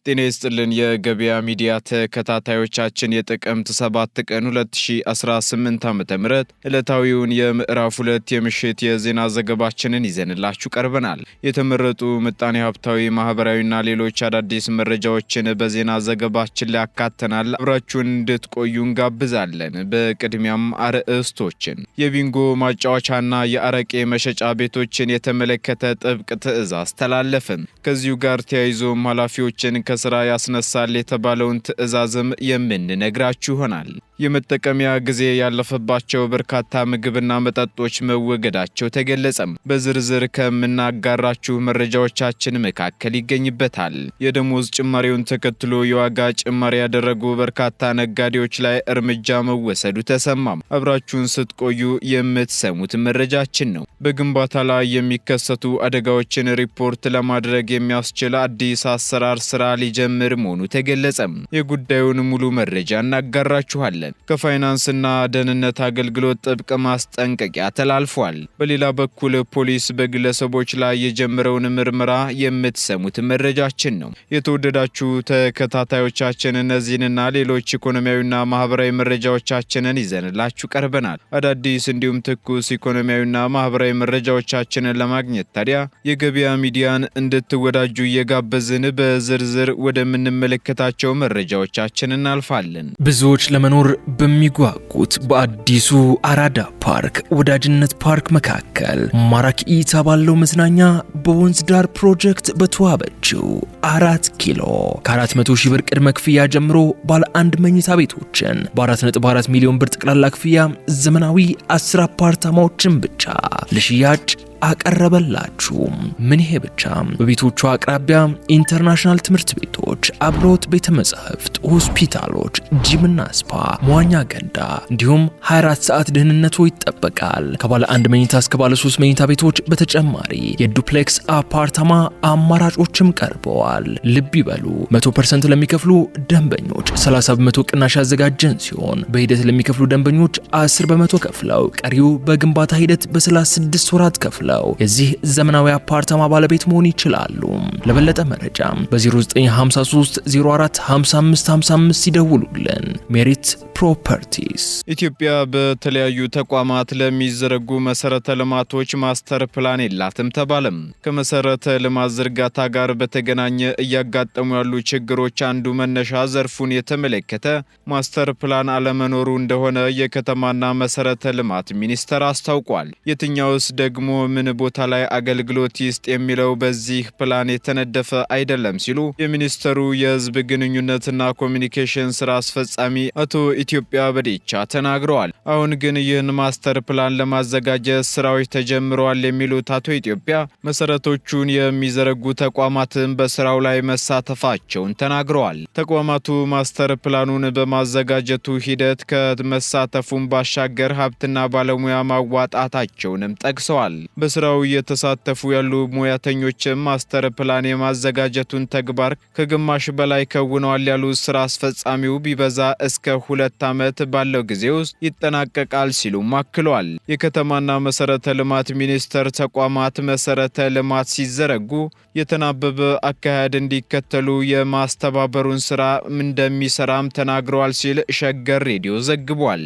ጤና ይስጥልን የገበያ ሚዲያ ተከታታዮቻችን የጥቅምት 7 ቀን 2018 ዓ.ም ዕለታዊውን የምዕራፍ 2 የምሽት የዜና ዘገባችንን ይዘንላችሁ ቀርበናል። የተመረጡ ምጣኔ ሀብታዊ ማህበራዊና ሌሎች አዳዲስ መረጃዎችን በዜና ዘገባችን ላይ አካተናል። አብራችሁን እንድትቆዩ እንጋብዛለን። በቅድሚያም አርዕስቶችን የቢንጎ ማጫወቻና የአረቄ መሸጫ ቤቶችን የተመለከተ ጥብቅ ትዕዛዝ ተላለፈ። ከዚሁ ጋር ተያይዞም ኃላፊዎችን ከስራ ያስነሳል የተባለውን ትዕዛዝም የምንነግራችሁ ይሆናል። የመጠቀሚያ ጊዜ ያለፈባቸው በርካታ ምግብና መጠጦች መወገዳቸው ተገለጸም። በዝርዝር ከምናጋራችሁ መረጃዎቻችን መካከል ይገኝበታል። የደሞዝ ጭማሪውን ተከትሎ የዋጋ ጭማሪ ያደረጉ በርካታ ነጋዴዎች ላይ እርምጃ መወሰዱ ተሰማም። አብራችሁን ስትቆዩ የምትሰሙት መረጃችን ነው። በግንባታ ላይ የሚከሰቱ አደጋዎችን ሪፖርት ለማድረግ የሚያስችል አዲስ አሰራር ስራ ሊጀምር መሆኑ ተገለጸም። የጉዳዩን ሙሉ መረጃ እናጋራችኋለን። ከፋይናንስና ደህንነት አገልግሎት ጥብቅ ማስጠንቀቂያ ተላልፏል። በሌላ በኩል ፖሊስ በግለሰቦች ላይ የጀመረውን ምርመራ የምትሰሙት መረጃችን ነው። የተወደዳችሁ ተከታታዮቻችን እነዚህንና ሌሎች ኢኮኖሚያዊና ማህበራዊ መረጃዎቻችንን ይዘንላችሁ ቀርበናል። አዳዲስ እንዲሁም ትኩስ ኢኮኖሚያዊና ማህበራዊ መረጃዎቻችንን ለማግኘት ታዲያ የገበያ ሚዲያን እንድትወዳጁ እየጋበዝን በዝርዝር ወደምንመለከታቸው መረጃዎቻችን እናልፋለን። ብዙዎች ለመኖር በሚጓጉት በአዲሱ አራዳ ፓርክ ወዳጅነት ፓርክ መካከል ማራኪ እይታ ባለው መዝናኛ በወንዝ ዳር ፕሮጀክት በተዋበችው 4 ኪሎ ከ400 ሺህ ብር ቅድመ ክፍያ ጀምሮ ባለ አንድ መኝታ ቤቶችን በ4.4 ሚሊዮን ብር ጠቅላላ ክፍያ ዘመናዊ 10 አፓርታማዎችን ብቻ ለሽያጭ አቀረበላችሁ። ምን ይሄ ብቻ! በቤቶቹ አቅራቢያ ኢንተርናሽናል ትምህርት ቤቶች፣ አብሮት ቤተ መጻሕፍት፣ ሆስፒታሎች፣ ጂምና ስፓ፣ መዋኛ ገንዳ እንዲሁም 24 ሰዓት ደህንነቱ ይጠበቃል። ከባለ አንድ መኝታ እስከ ባለ 3 መኝታ ቤቶች በተጨማሪ የዱፕሌክስ አፓርታማ አማራጮችም ቀርበዋል። ልብ ይበሉ፣ 100% ለሚከፍሉ ደንበኞች 30 በመቶ ቅናሽ ያዘጋጀን ሲሆን በሂደት ለሚከፍሉ ደንበኞች 10 በመቶ ከፍለው ቀሪው በግንባታ ሂደት በ36 ወራት ከፍለው የዚህ ዘመናዊ አፓርታማ ባለቤት መሆን ይችላሉ። ለበለጠ መረጃ በ0953 04 55 55 ይደውሉልን። ሜሪት ፕሮፐርቲስ። ኢትዮጵያ በተለያዩ ተቋማት ለሚዘረጉ መሰረተ ልማቶች ማስተር ፕላን የላትም ተባለም። ከመሰረተ ልማት ዝርጋታ ጋር በተገናኘ እያጋጠሙ ያሉ ችግሮች አንዱ መነሻ ዘርፉን የተመለከተ ማስተር ፕላን አለመኖሩ እንደሆነ የከተማና መሰረተ ልማት ሚኒስቴር አስታውቋል። የትኛውስ ደግሞ ምን ቦታ ላይ አገልግሎት ይስጥ የሚለው በዚህ ፕላን የተነደፈ አይደለም ሲሉ የሚኒስቴሩ የህዝብ ግንኙነትና ኮሚኒኬሽን ስራ አስፈጻሚ አቶ ኢትዮጵያ በዴቻ ተናግረዋል። አሁን ግን ይህን ማስተር ፕላን ለማዘጋጀት ስራዎች ተጀምረዋል የሚሉት አቶ ኢትዮጵያ መሰረቶቹን የሚዘረጉ ተቋማትን በስራው ላይ መሳተፋቸውን ተናግረዋል። ተቋማቱ ማስተር ፕላኑን በማዘጋጀቱ ሂደት ከመሳተፉም ባሻገር ሀብትና ባለሙያ ማዋጣታቸውንም ጠቅሰዋል። በስራው እየተሳተፉ ያሉ ሙያተኞችም ማስተር ፕላን የማዘጋጀቱን ተግባር ከግማሽ በላይ ከውነዋል ያሉት ስራ አስፈጻሚው ቢበዛ እስከ 2 ዓመት ባለው ጊዜ ውስጥ ይጠናቀቃል ሲሉም አክለዋል። የከተማና መሰረተ ልማት ሚኒስቴር ተቋማት መሰረተ ልማት ሲዘረጉ የተናበበ አካሄድ እንዲከተሉ የማስተባበሩን ስራ እንደሚሰራም ተናግረዋል ሲል ሸገር ሬዲዮ ዘግቧል።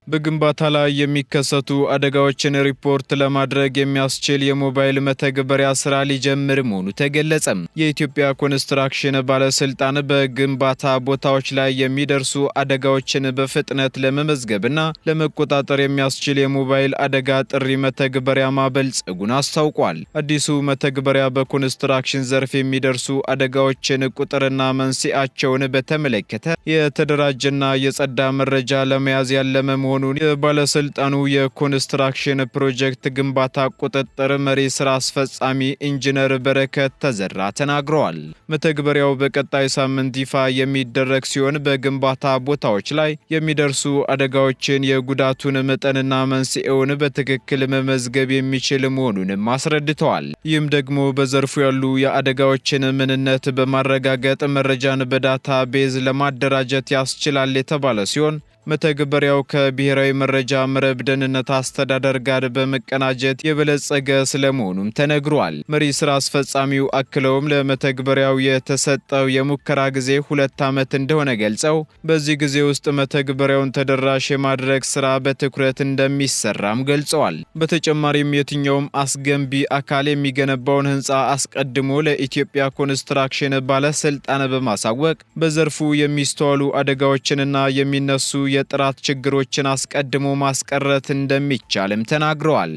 በግንባታ ላይ የሚከሰቱ አደጋዎችን ሪፖርት ለማድረግ የሚያስችል የሞባይል መተግበሪያ ስራ ሊጀምር መሆኑ ተገለጸም። የኢትዮጵያ ኮንስትራክሽን ባለስልጣን በግንባታ ቦታዎች ላይ የሚደርሱ አደጋዎችን በፍጥነት ለመመዝገብና ለመቆጣጠር የሚያስችል የሞባይል አደጋ ጥሪ መተግበሪያ ማበልጸጉን አስታውቋል። አዲሱ መተግበሪያ በኮንስትራክሽን ዘርፍ የሚደርሱ አደጋዎችን ቁጥርና መንስኤያቸውን በተመለከተ የተደራጀና የጸዳ መረጃ ለመያዝ ያለመ መሆኑን የባለስልጣኑ የኮንስትራክሽን ፕሮጀክት ግንባታ ቁጥጥር መሪ ስራ አስፈጻሚ ኢንጂነር በረከት ተዘራ ተናግረዋል። መተግበሪያው በቀጣይ ሳምንት ይፋ የሚደረግ ሲሆን በግንባታ ቦታዎች ላይ የሚደርሱ አደጋዎችን የጉዳቱን መጠንና መንስኤውን በትክክል መመዝገብ የሚችል መሆኑንም አስረድተዋል። ይህም ደግሞ በዘርፉ ያሉ የአደጋዎችን ምንነት በማረጋገጥ መረጃን በዳታ ቤዝ ለማደራጀት ያስችላል የተባለ ሲሆን መተግበሪያው ከብሔራዊ መረጃ መረብ ደህንነት አስተዳደር ጋር በመቀናጀት የበለጸገ ስለመሆኑም ተነግሯል። መሪ ስራ አስፈጻሚው አክለውም ለመተግበሪያው የተሰጠው የሙከራ ጊዜ 2 ዓመት እንደሆነ ገልጸው በዚህ ጊዜ ውስጥ መተግበሪያውን ተደራሽ የማድረግ ስራ በትኩረት እንደሚሰራም ገልጸዋል። በተጨማሪም የትኛውም አስገንቢ አካል የሚገነባውን ህንፃ አስቀድሞ ለኢትዮጵያ ኮንስትራክሽን ባለስልጣን በማሳወቅ በዘርፉ የሚስተዋሉ አደጋዎችንና የሚነሱ የጥራት ችግሮችን አስቀድሞ ማስቀረት እንደሚቻልም ተናግረዋል።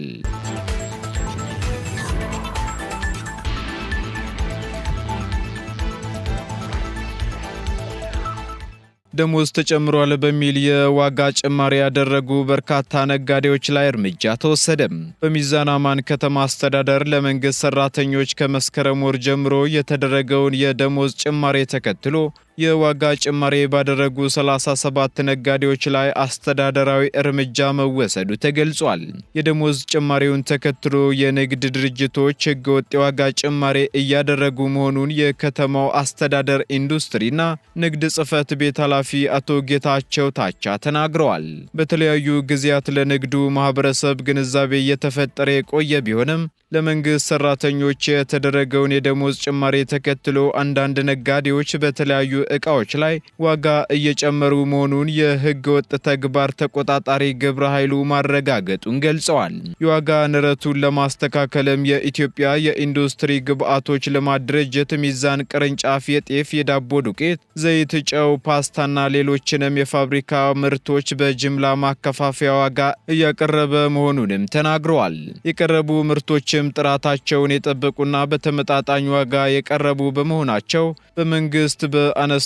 ደሞዝ ተጨምሯል በሚል የዋጋ ጭማሪ ያደረጉ በርካታ ነጋዴዎች ላይ እርምጃ ተወሰደ። በሚዛን አማን ከተማ አስተዳደር ለመንግስት ሰራተኞች ከመስከረም ወር ጀምሮ የተደረገውን የደሞዝ ጭማሪ ተከትሎ የዋጋ ጭማሪ ባደረጉ 37 ነጋዴዎች ላይ አስተዳደራዊ እርምጃ መወሰዱ ተገልጿል። የደሞዝ ጭማሪውን ተከትሎ የንግድ ድርጅቶች ህገወጥ የዋጋ ጭማሪ እያደረጉ መሆኑን የከተማው አስተዳደር ኢንዱስትሪና ንግድ ጽሕፈት ቤት ኃላፊ አቶ ጌታቸው ታቻ ተናግረዋል። በተለያዩ ጊዜያት ለንግዱ ማህበረሰብ ግንዛቤ እየተፈጠረ የቆየ ቢሆንም ለመንግስት ሰራተኞች የተደረገውን የደሞዝ ጭማሪ ተከትሎ አንዳንድ ነጋዴዎች በተለያዩ ዕቃዎች ላይ ዋጋ እየጨመሩ መሆኑን የህገ ወጥ ተግባር ተቆጣጣሪ ግብረ ኃይሉ ማረጋገጡን ገልጸዋል። የዋጋ ንረቱን ለማስተካከልም የኢትዮጵያ የኢንዱስትሪ ግብዓቶች ልማት ድርጅት ሚዛን ቅርንጫፍ የጤፍ፣ የዳቦ ዱቄት፣ ዘይት፣ ጨው፣ ፓስታና ሌሎችንም የፋብሪካ ምርቶች በጅምላ ማከፋፈያ ዋጋ እያቀረበ መሆኑንም ተናግረዋል። የቀረቡ ምርቶች ጥራታቸውን የጠበቁና በተመጣጣኝ ዋጋ የቀረቡ በመሆናቸው በመንግስት በአነስተኛ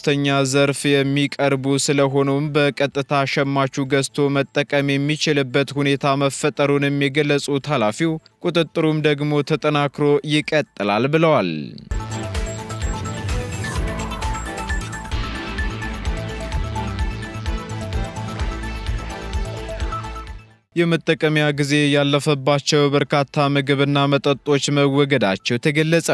ዘርፍ የሚቀርቡ ስለሆኑም በቀጥታ ሸማቹ ገዝቶ መጠቀም የሚችልበት ሁኔታ መፈጠሩን የገለጹት ኃላፊው ቁጥጥሩም ደግሞ ተጠናክሮ ይቀጥላል ብለዋል። የመጠቀሚያ ጊዜ ያለፈባቸው በርካታ ምግብና መጠጦች መወገዳቸው ተገለጸ።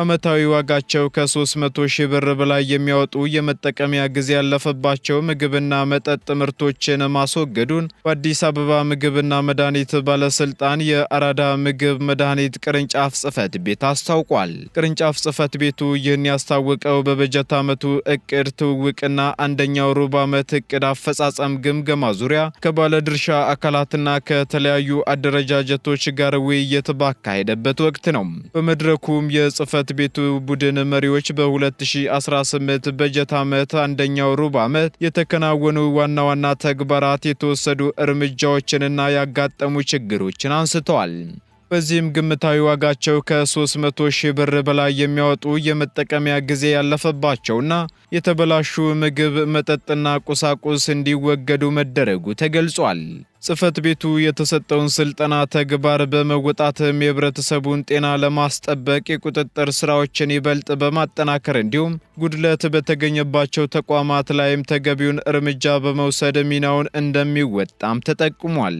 ዓመታዊ ዋጋቸው ከ300 ሺህ ብር በላይ የሚያወጡ የመጠቀሚያ ጊዜ ያለፈባቸው ምግብና መጠጥ ምርቶችን ማስወገዱን በአዲስ አበባ ምግብና መድኃኒት ባለስልጣን የአራዳ ምግብ መድኃኒት ቅርንጫፍ ጽሕፈት ቤት አስታውቋል። ቅርንጫፍ ጽሕፈት ቤቱ ይህን ያስታወቀው በበጀት ዓመቱ እቅድ ትውውቅና አንደኛው ሩብ ዓመት እቅድ አፈጻጸም ግምገማ ዙሪያ ከባለድርሻ አካላትና ከተለያዩ አደረጃጀቶች ጋር ውይይት ባካሄደበት ወቅት ነው። በመድረኩም የጽሕፈት ቤቱ ቡድን መሪዎች በ2018 በጀት ዓመት አንደኛው ሩብ ዓመት የተከናወኑ ዋና ዋና ተግባራት፣ የተወሰዱ እርምጃዎችንና ያጋጠሙ ችግሮችን አንስተዋል። በዚህም ግምታዊ ዋጋቸው ከ300 ሺህ ብር በላይ የሚያወጡ የመጠቀሚያ ጊዜ ያለፈባቸውና የተበላሹ ምግብ፣ መጠጥና ቁሳቁስ እንዲወገዱ መደረጉ ተገልጿል። ጽሕፈት ቤቱ የተሰጠውን ስልጠና ተግባር በመወጣትም የህብረተሰቡን ጤና ለማስጠበቅ የቁጥጥር ስራዎችን ይበልጥ በማጠናከር እንዲሁም ጉድለት በተገኘባቸው ተቋማት ላይም ተገቢውን እርምጃ በመውሰድ ሚናውን እንደሚወጣም ተጠቁሟል።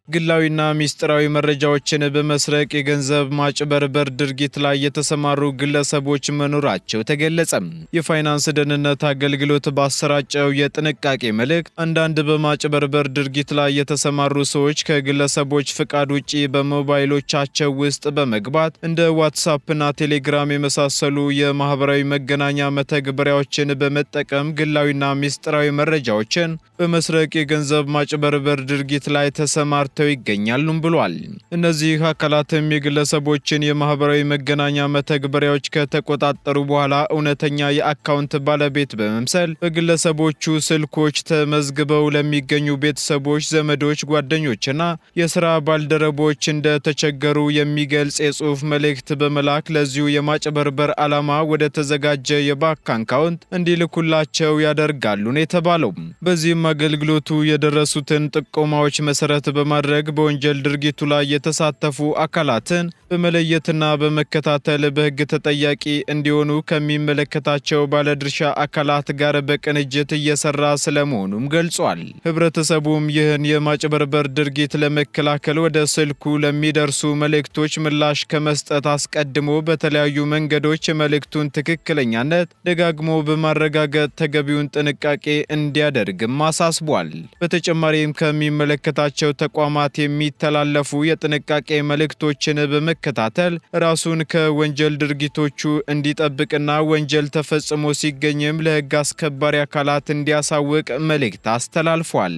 ግላዊና ሚስጥራዊ መረጃዎችን በመስረቅ የገንዘብ ማጭበርበር ድርጊት ላይ የተሰማሩ ግለሰቦች መኖራቸው ተገለጸ። የፋይናንስ ደህንነት አገልግሎት ባሰራጨው የጥንቃቄ መልእክት አንዳንድ በማጭበርበር ድርጊት ላይ የተሰማሩ ሰዎች ከግለሰቦች ፍቃድ ውጪ በሞባይሎቻቸው ውስጥ በመግባት እንደ ዋትሳፕና ቴሌግራም የመሳሰሉ የማህበራዊ መገናኛ መተግበሪያዎችን በመጠቀም ግላዊና ሚስጥራዊ መረጃዎችን በመስረቅ የገንዘብ ማጭበርበር ድርጊት ላይ ተሰማርተው ይገኛሉም ብሏል። እነዚህ አካላትም የግለሰቦችን የማህበራዊ መገናኛ መተግበሪያዎች ከተቆጣጠሩ በኋላ እውነተኛ የአካውንት ባለቤት በመምሰል በግለሰቦቹ ስልኮች ተመዝግበው ለሚገኙ ቤተሰቦች፣ ዘመዶች፣ ጓደኞችና የስራ ባልደረቦች እንደተቸገሩ የሚገልጽ የጽሑፍ መልእክት በመላክ ለዚሁ የማጭበርበር ዓላማ ወደ ተዘጋጀ የባንክ አካውንት እንዲልኩላቸው ያደርጋሉ ነው የተባለው። በዚህም አገልግሎቱ የደረሱትን ጥቆማዎች መሰረት በማድረግ በማድረግ በወንጀል ድርጊቱ ላይ የተሳተፉ አካላትን በመለየትና በመከታተል በሕግ ተጠያቂ እንዲሆኑ ከሚመለከታቸው ባለድርሻ አካላት ጋር በቅንጅት እየሰራ ስለመሆኑም ገልጿል። ህብረተሰቡም ይህን የማጭበርበር ድርጊት ለመከላከል ወደ ስልኩ ለሚደርሱ መልእክቶች ምላሽ ከመስጠት አስቀድሞ በተለያዩ መንገዶች የመልእክቱን ትክክለኛነት ደጋግሞ በማረጋገጥ ተገቢውን ጥንቃቄ እንዲያደርግም አሳስቧል። በተጨማሪም ከሚመለከታቸው ተቋማት የሚተላለፉ የጥንቃቄ መልእክቶችን በመከታተል ራሱን ከወንጀል ድርጊቶቹ እንዲጠብቅና ወንጀል ተፈጽሞ ሲገኝም ለሕግ አስከባሪ አካላት እንዲያሳውቅ መልእክት አስተላልፏል።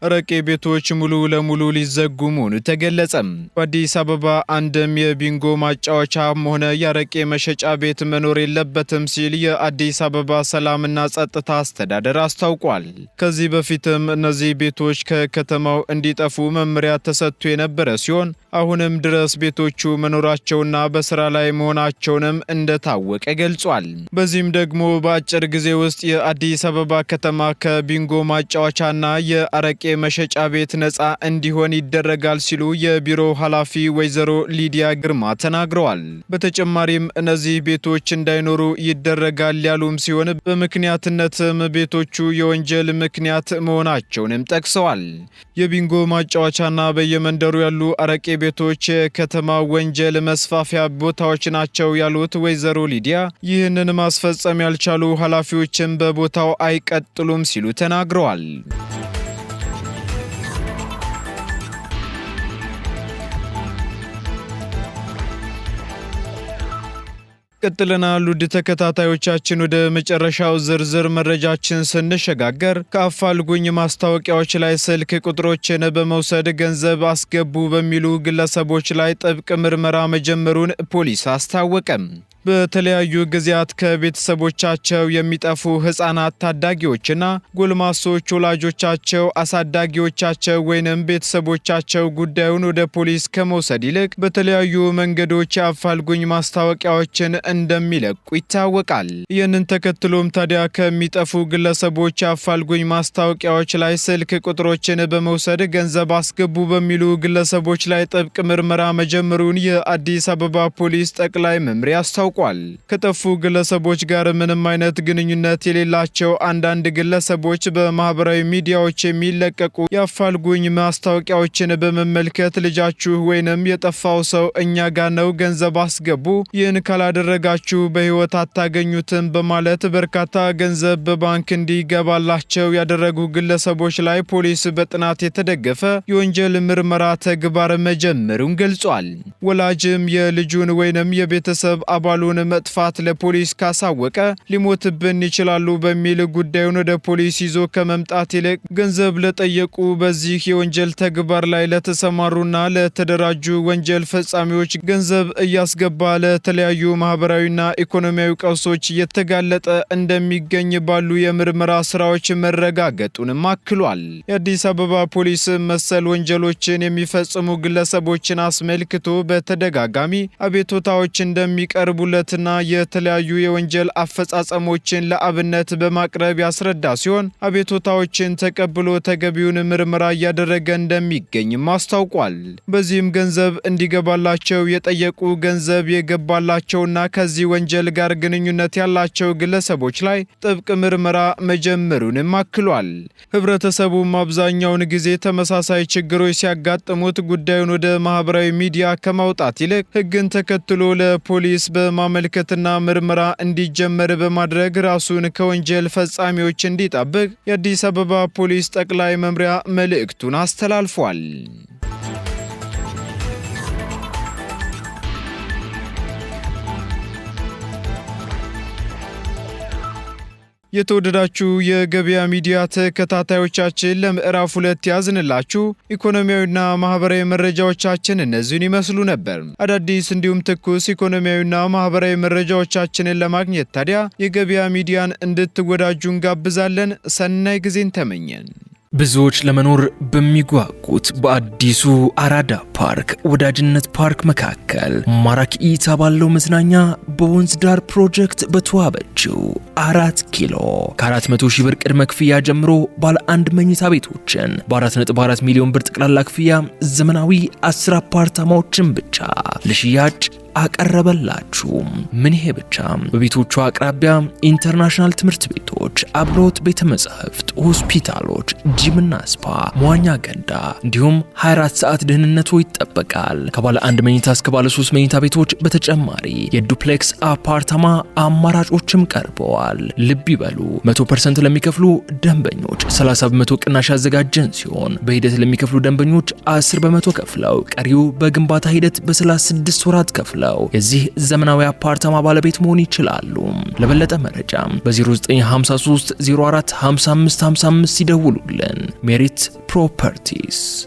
አረቄ ቤቶች ሙሉ ለሙሉ ሊዘጉ መሆኑ ተገለጸም። በአዲስ አበባ አንድም የቢንጎ ማጫወቻም ሆነ የአረቄ መሸጫ ቤት መኖር የለበትም ሲል የአዲስ አበባ ሰላምና ጸጥታ አስተዳደር አስታውቋል። ከዚህ በፊትም እነዚህ ቤቶች ከከተማው እንዲጠፉ መመሪያ ተሰጥቶ የነበረ ሲሆን አሁንም ድረስ ቤቶቹ መኖራቸውና በስራ ላይ መሆናቸውንም እንደታወቀ ገልጿል። በዚህም ደግሞ በአጭር ጊዜ ውስጥ የአዲስ አበባ ከተማ ከቢንጎ ማጫወቻና የአረቄ መሸጫ ቤት ነፃ እንዲሆን ይደረጋል ሲሉ የቢሮው ኃላፊ ወይዘሮ ሊዲያ ግርማ ተናግረዋል። በተጨማሪም እነዚህ ቤቶች እንዳይኖሩ ይደረጋል ያሉም ሲሆን በምክንያትነትም ቤቶቹ የወንጀል ምክንያት መሆናቸውንም ጠቅሰዋል። የቢንጎ ማጫወቻና በየመንደሩ ያሉ አረቄ ቤቶች የከተማ ወንጀል መስፋፊያ ቦታዎች ናቸው ያሉት ወይዘሮ ሊዲያ ይህንን ማስፈጸም ያልቻሉ ኃላፊዎችም በቦታው አይቀጥሉም ሲሉ ተናግረዋል። ቀጥለናል። ውድ ተከታታዮቻችን ወደ መጨረሻው ዝርዝር መረጃችን ስንሸጋገር ከአፋልጉኝ ማስታወቂያዎች ላይ ስልክ ቁጥሮችን በመውሰድ ገንዘብ አስገቡ በሚሉ ግለሰቦች ላይ ጥብቅ ምርመራ መጀመሩን ፖሊስ አስታወቀም። በተለያዩ ጊዜያት ከቤተሰቦቻቸው የሚጠፉ ህፃናት፣ ታዳጊዎችና ጎልማሶች ወላጆቻቸው፣ አሳዳጊዎቻቸው ወይንም ቤተሰቦቻቸው ጉዳዩን ወደ ፖሊስ ከመውሰድ ይልቅ በተለያዩ መንገዶች የአፋልጉኝ ማስታወቂያዎችን እንደሚለቁ ይታወቃል። ይህንን ተከትሎም ታዲያ ከሚጠፉ ግለሰቦች የአፋልጉኝ ማስታወቂያዎች ላይ ስልክ ቁጥሮችን በመውሰድ ገንዘብ አስገቡ በሚሉ ግለሰቦች ላይ ጥብቅ ምርመራ መጀመሩን የአዲስ አበባ ፖሊስ ጠቅላይ መምሪያ አስታውቋል። ከጠፉ ግለሰቦች ጋር ምንም አይነት ግንኙነት የሌላቸው አንዳንድ ግለሰቦች በማህበራዊ ሚዲያዎች የሚለቀቁ የአፋልጉኝ ማስታወቂያዎችን በመመልከት ልጃችሁ ወይንም የጠፋው ሰው እኛ ጋር ነው፣ ገንዘብ አስገቡ፣ ይህን ካላደረጋችሁ በህይወት አታገኙትም በማለት በርካታ ገንዘብ በባንክ እንዲገባላቸው ያደረጉ ግለሰቦች ላይ ፖሊስ በጥናት የተደገፈ የወንጀል ምርመራ ተግባር መጀመሩን ገልጿል። ወላጅም የልጁን ወይንም የቤተሰብ አባሉን መጥፋት ለፖሊስ ካሳወቀ ሊሞትብን ይችላሉ በሚል ጉዳዩን ወደ ፖሊስ ይዞ ከመምጣት ይልቅ ገንዘብ ለጠየቁ በዚህ የወንጀል ተግባር ላይ ለተሰማሩና ለተደራጁ ወንጀል ፈጻሚዎች ገንዘብ እያስገባ ለተለያዩ ማህበራዊና ኢኮኖሚያዊ ቀውሶች እየተጋለጠ እንደሚገኝ ባሉ የምርመራ ስራዎች መረጋገጡንም አክሏል። የአዲስ አበባ ፖሊስ መሰል ወንጀሎችን የሚፈጽሙ ግለሰቦችን አስመልክቶ በተደጋጋሚ አቤቱታዎች እንደሚቀርቡለትና የተለያዩ የወንጀል አፈጻጸሞችን ለአብነት በማቅረብ ያስረዳ ሲሆን አቤቱታዎችን ተቀብሎ ተገቢውን ምርመራ እያደረገ እንደሚገኝም አስታውቋል። በዚህም ገንዘብ እንዲገባላቸው የጠየቁ ገንዘብ የገባላቸውና ከዚህ ወንጀል ጋር ግንኙነት ያላቸው ግለሰቦች ላይ ጥብቅ ምርመራ መጀመሩንም አክሏል። ህብረተሰቡም አብዛኛውን ጊዜ ተመሳሳይ ችግሮች ሲያጋጥሙት ጉዳዩን ወደ ማህበራዊ ሚዲያ ከማውጣት ይልቅ ህግን ተከትሎ ለፖሊስ በማመልከትና ምርመራ እንዲጀመር በማድረግ ራሱን ከወንጀል ፈጻሚዎች እንዲጠብቅ የአዲስ አበባ ፖሊስ ጠቅላይ መምሪያ መልእክቱን አስተላልፏል። የተወደዳችሁ የገበያ ሚዲያ ተከታታዮቻችን ለምዕራፍ 2 ያዝንላችሁ ኢኮኖሚያዊና ማህበራዊ መረጃዎቻችን እነዚህን ይመስሉ ነበር። አዳዲስ እንዲሁም ትኩስ ኢኮኖሚያዊና ማህበራዊ መረጃዎቻችንን ለማግኘት ታዲያ የገበያ ሚዲያን እንድትወዳጁ እንጋብዛለን። ሰናይ ጊዜን ተመኘን። ብዙዎች ለመኖር በሚጓጉት በአዲሱ አራዳ ፓርክ ወዳጅነት ፓርክ መካከል ማራኪ እይታ ባለው መዝናኛ በወንዝ ዳር ፕሮጀክት በተዋበችው 4 ኪሎ ከ400 ሺህ ብር ቅድመ ክፍያ ጀምሮ ባለ አንድ መኝታ ቤቶችን በ4.4 ሚሊዮን ብር ጠቅላላ ክፍያ ዘመናዊ 10 አፓርታማዎችን ብቻ ለሽያጭ አቀረበላችሁ። ምን ይሄ ብቻ! በቤቶቹ አቅራቢያ ኢንተርናሽናል ትምህርት ቤቶች፣ አብሮት ቤተ መጻሕፍት፣ ሆስፒታሎች፣ ጂምና ስፓ፣ መዋኛ ገንዳ እንዲሁም 24 ሰዓት ደህንነቱ ይጠበቃል። ከባለ አንድ መኝታ እስከ ባለ 3 መኝታ ቤቶች በተጨማሪ የዱፕሌክስ አፓርታማ አማራጮችም ቀርበዋል። ልብ ይበሉ፣ 100% ለሚከፍሉ ደንበኞች 30 በመቶ ቅናሽ ያዘጋጀን ሲሆን በሂደት ለሚከፍሉ ደንበኞች 10 በመቶ ከፍለው ቀሪው በግንባታ ሂደት በ36 ወራት ከፍለው የዚህ ዘመናዊ አፓርታማ ባለቤት መሆን ይችላሉ። ለበለጠ መረጃ በ0953 04 55 55 ይደውሉልን። ሜሪት ፕሮፐርቲስ